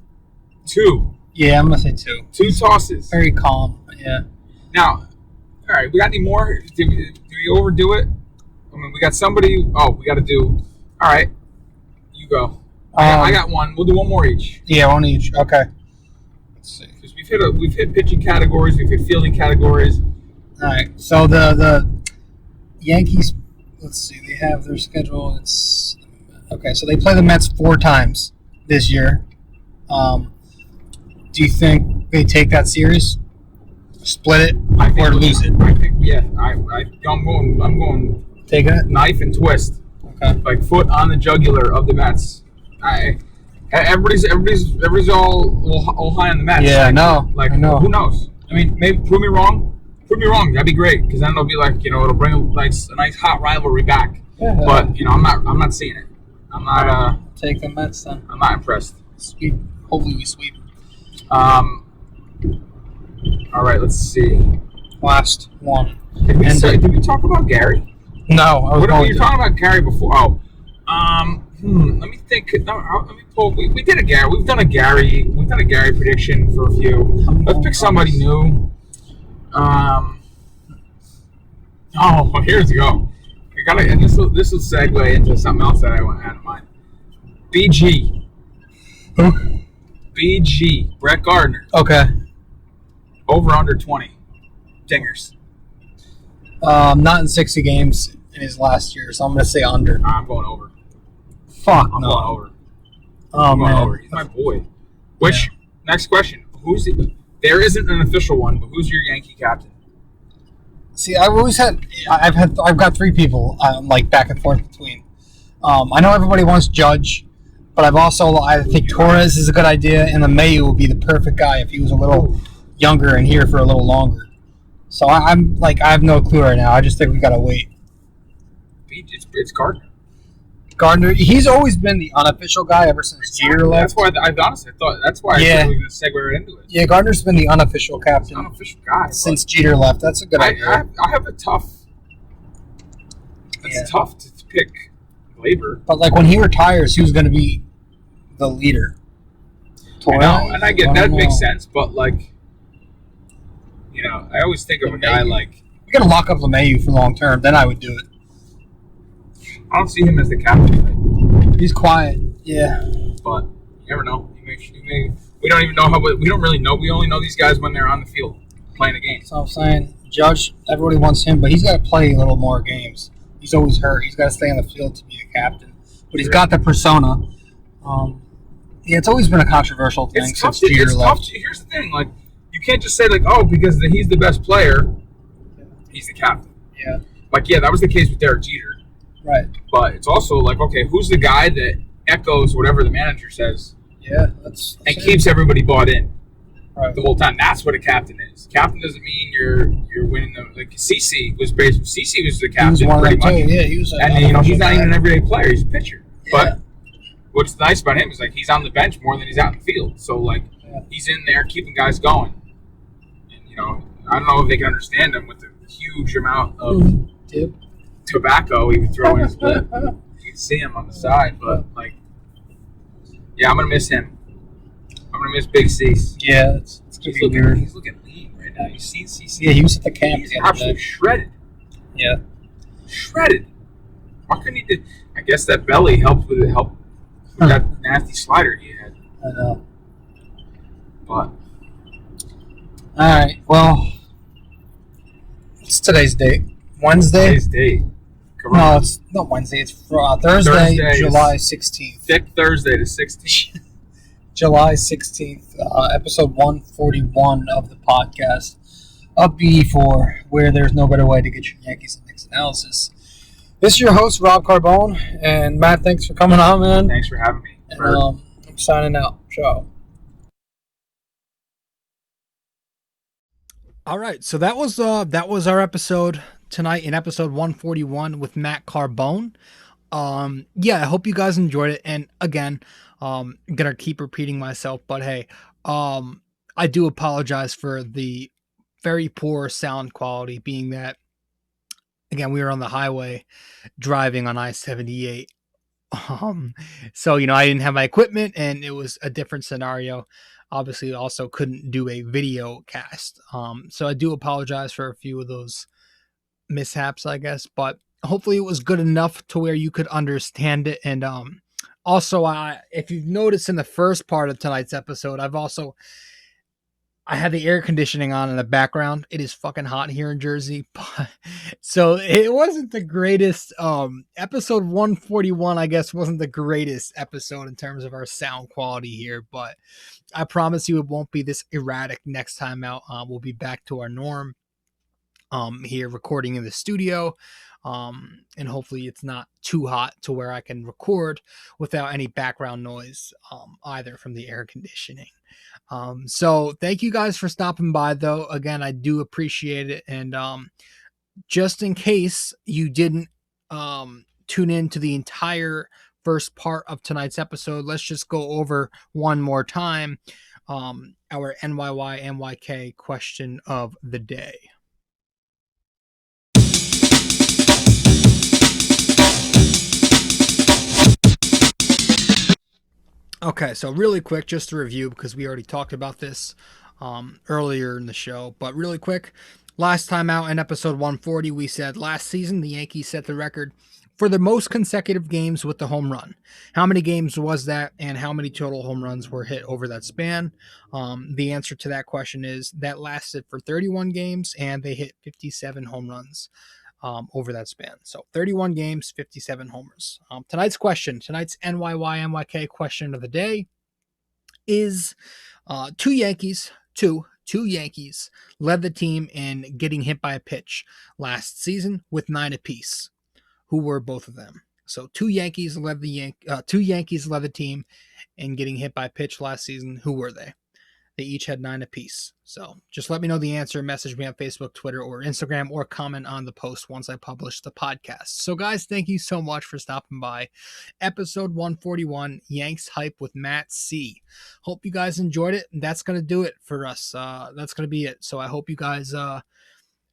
F: 2
G: Yeah, I'm gonna say 2.
F: tosses.
G: Very calm. Yeah.
F: Now, all right, we got any more? Do we overdo it? I mean, we got somebody. Oh, we got to do. All right, you go. I got one. We'll do one more each.
G: Yeah, one each. Okay. Let's see.
F: Because we've hit pitching categories, we've hit fielding categories.
G: All right. So the Yankees. Let's see. They have their schedule. It's okay. So they play the Mets 4 times this year. Do you think they take that series, split it,
F: I think
G: or lose it?
F: I think I'm going
G: Taking it.
F: knife and twist,
G: Okay.
F: like foot on the jugular of the Mets. Everybody's all high on the Mets.
G: Yeah, I know.
F: Like,
G: I know.
F: who knows? I mean, maybe prove me wrong. That'd be great because then it'll be like it'll bring a nice hot rivalry back.
G: Yeah.
F: But I'm not seeing it. I'm not
G: Take the Mets then.
F: I'm not impressed.
G: Sweep. Hopefully we sweep.
F: All right, let's see.
G: Last one.
F: Did we talk about Gary?
G: No, I was
F: What were
G: going
F: you
G: to.
F: talking about Gary before? Oh, let me think. No, let me pull. We did a Gary. We've done a Gary prediction for a few. Let's pick somebody new. Oh, here's we go. And this will segue into something else that I had in mind. BG.
G: Who?
F: BG. Brett Gardner.
G: Okay.
F: Over under 20 dingers.
G: Not in 60 games in his last year, so I'm going to say under.
F: I'm going over.
G: Fuck
F: I'm
G: no.
F: going over.
G: Oh,
F: I'm going
G: man.
F: over. He's my boy. Which, next question. There isn't an official one, but who's your Yankee captain?
G: See, I've got 3 people like back and forth between. I know everybody wants Judge, but I think Torres is a good idea, and the Mayu would be the perfect guy if he was a little younger and here for a little longer. So I have no clue right now. I just think we gotta wait.
F: It's Gardner.
G: Gardner, he's always been the unofficial guy ever since Jeter left.
F: That's why I thought that's why I said we were going to segue right into it.
G: Yeah, Gardner's been the unofficial captain
F: Unofficial guy.
G: since Jeter left. That's a good idea.
F: I have a tough. It's tough to pick labor.
G: But like when he retires, who's going to be the leader?
F: I know, and I get that
G: don't
F: makes
G: know.
F: sense, but like, I always think of a guy like
G: You got to lock up LeMahieu for long term. Then I would do it.
F: I don't see him as the captain,
G: He's quiet. Yeah.
F: but you never know. We don't even know we don't really know. We only know these guys when they're on the field playing a game.
G: So I'm saying, Judge, everybody wants him, but he's got to play a little more games. He's always hurt. He's got to stay on the field to be the captain. but he's got the persona. Yeah, it's always been a controversial thing
F: It's tough.
G: since Jeter
F: It's
G: left.
F: tough. Here's the thing: like, you can't just say like, oh, because he's the best player, he's the captain.
G: Yeah,
F: Like, yeah, that was the case with Derek Jeter.
G: right.
F: But it's also like, okay, who's the guy that echoes whatever the manager says
G: Yeah, that's
F: and keeps everybody bought in
G: right.
F: the whole time? That's what a captain is. Captain doesn't mean you're winning them. Like CC was basically CC was the
G: He was
F: captain
G: one of
F: pretty
G: them
F: much,
G: too. Yeah, he was.
F: and he's not even an everyday player. He's a pitcher.
G: Yeah.
F: But what's nice about him is like he's on the bench more than he's out in the field. So like
G: Yeah.
F: he's in there keeping guys going. And I don't know if they can understand him with the huge amount of
G: Yep.
F: tobacco he would throw in his lip. You can see him on the side, but like, yeah, I'm gonna miss him. I'm gonna miss Big Cease.
G: Yeah, it's
F: He's
G: gonna be weird.
F: looking lean right now. You see CC?
G: Yeah, he was at the camp.
F: He's
G: the other
F: absolutely
G: day.
F: shredded.
G: Yeah.
F: Shredded. Why couldn't he do? I guess that belly helped with that nasty slider he had.
G: I know.
F: But
G: All right. Well, what's today's date? Wednesday?
F: today's date.
G: No, it's not Wednesday. It's Thursday,
F: Thursday is-
G: July 16th.
F: Thick Thursday the 16th.
G: July 16th, episode 141 of the podcast of BD4, where there's no better way to get your Yankees and Knicks analysis. This is your host, Rob Carbone, and Matt, thanks for coming on, man.
F: Thanks for having me.
G: And, I'm signing out. Ciao.
A: All right, so that was our episode tonight in episode 141 with Matt Carbone. Yeah, I hope you guys enjoyed it. And again, gonna keep repeating myself, but hey, I do apologize for the very poor sound quality, being that again we were on the highway driving on I-78. So I didn't have my equipment, and it was a different scenario. Obviously, also couldn't do a video cast. So I do apologize for a few of those mishaps, I guess, but hopefully it was good enough to where you could understand it. And also, if you've noticed in the first part of tonight's episode, I had the air conditioning on in the background. It is fucking hot here in Jersey, so it wasn't the greatest. Episode 141, I guess, wasn't the greatest episode in terms of our sound quality here, but I promise you it won't be this erratic next time out. We'll be back to our norm. Here recording in the studio, and hopefully it's not too hot to where I can record without any background noise, either from the air conditioning. So thank you guys for stopping by, though. Again, I do appreciate it. And just in case you didn't tune in to the entire first part of tonight's episode, let's just go over one more time our NYK question of the day. Okay, so really quick, just to review, because we already talked about this earlier in the show, but really quick, last time out in episode 140, we said last season the Yankees set the record for the most consecutive games with the home run. How many games was that, and how many total home runs were hit over that span? The answer to that question is that lasted for 31 games, and they hit 57 home runs over that span. So 31 games, 57 homers. Tonight's NYK question of the day is two Yankees led the team in getting hit by a pitch last season with 9 apiece. Who were both of them? So two Yankees led the team in getting hit by a pitch last season. Who were they? They each had 9 apiece. So just let me know the answer. Message me on Facebook, Twitter, or Instagram, or comment on the post once I publish the podcast. So guys, thank you so much for stopping by. Episode 141, Yanks Hype with Matt C. Hope you guys enjoyed it. That's going to do it for us. That's going to be it. So I hope you guys,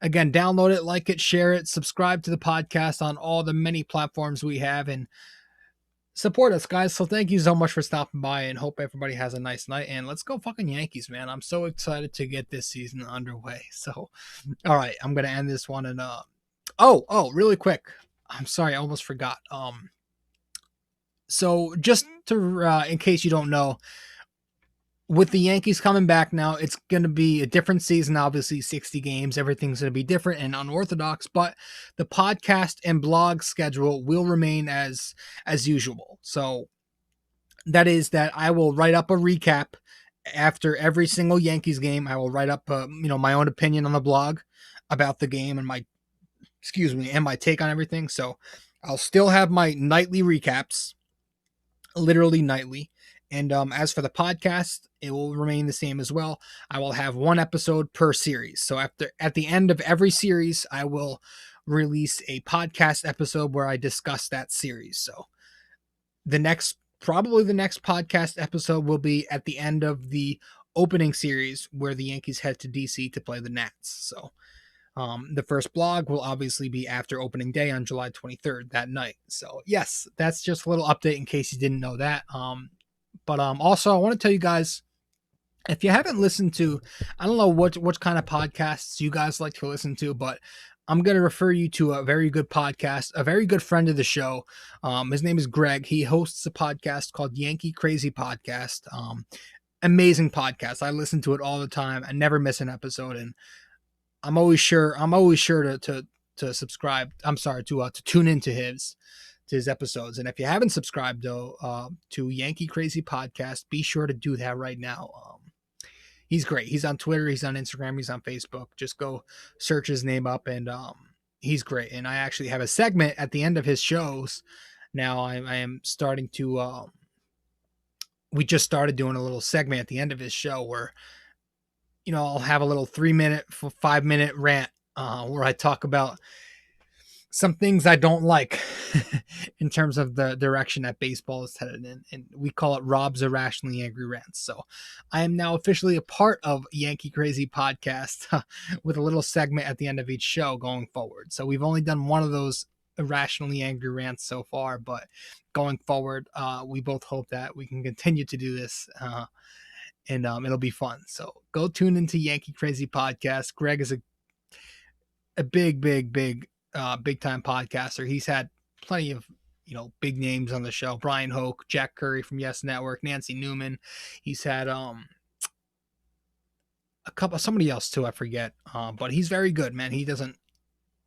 A: again, download it, like it, share it, subscribe to the podcast on all the many platforms we have, and support us, guys. So thank you so much for stopping by, and hope everybody has a nice night. And let's go fucking Yankees, man. I'm so excited to get this season underway. So, all right, I'm going to end this one. And, really quick. I'm sorry. I almost forgot. So just to, in case you don't know, with the Yankees coming back now, it's going to be a different season. Obviously, 60 games, everything's going to be different and unorthodox, but the podcast and blog schedule will remain as usual. So that is that I will write up a recap after every single Yankees game. I will write up, my own opinion on the blog about the game and my take on everything. So I'll still have my nightly recaps, literally nightly. And as for the podcast, it will remain the same as well. I will have one episode per series. So at the end of every series, I will release a podcast episode where I discuss that series. So the next podcast episode will be at the end of the opening series where the Yankees head to DC to play the Nats. So the first blog will obviously be after opening day on July 23rd that night. So yes, that's just a little update in case you didn't know that. But also I want to tell you guys, if you haven't listened to, I don't know what kind of podcasts you guys like to listen to, but I'm going to refer you to a very good podcast, a very good friend of the show. His name is Greg. He hosts a podcast called Yankee Crazy Podcast. Amazing podcast. I listen to it all the time. I never miss an episode, and I'm always sure to subscribe. I'm sorry, to tune into his episodes. And if you haven't subscribed though to Yankee Crazy Podcast, be sure to do that right now. He's great. He's on Twitter, he's on Instagram, he's on Facebook. Just go search his name up, and he's great. And I actually have a segment at the end of his shows. Now I am starting to we just started doing a little segment at the end of his show where I'll have a little 5-minute rant where I talk about some things I don't like in terms of the direction that baseball is headed in. And we call it Rob's Irrationally Angry Rants. So I am now officially a part of Yankee Crazy Podcast with a little segment at the end of each show going forward. So we've only done one of those irrationally angry rants so far, but going forward, we both hope that we can continue to do this and it'll be fun. So go tune into Yankee Crazy Podcast. Greg is a big time podcaster. He's had plenty of big names on the show: Brian Hoke, Jack Curry from Yes Network, Nancy Newman. He's had somebody else too, I forget, but he's very good, man. He does an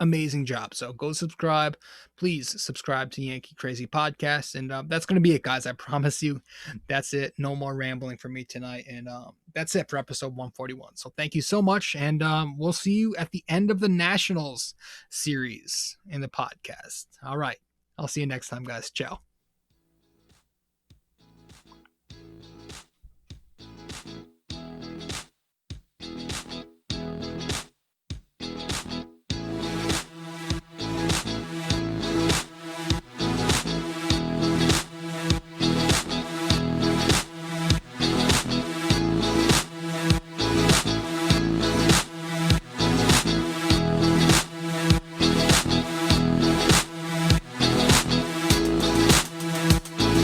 A: amazing job. So go subscribe, please subscribe to Yankee Crazy Podcast. And that's going to be it, guys. I promise you that's it. No more rambling for me tonight. And that's it for episode 141. So thank you so much. And we'll see you at the end of the Nationals series in the podcast. All right. I'll see you next time, guys. Ciao.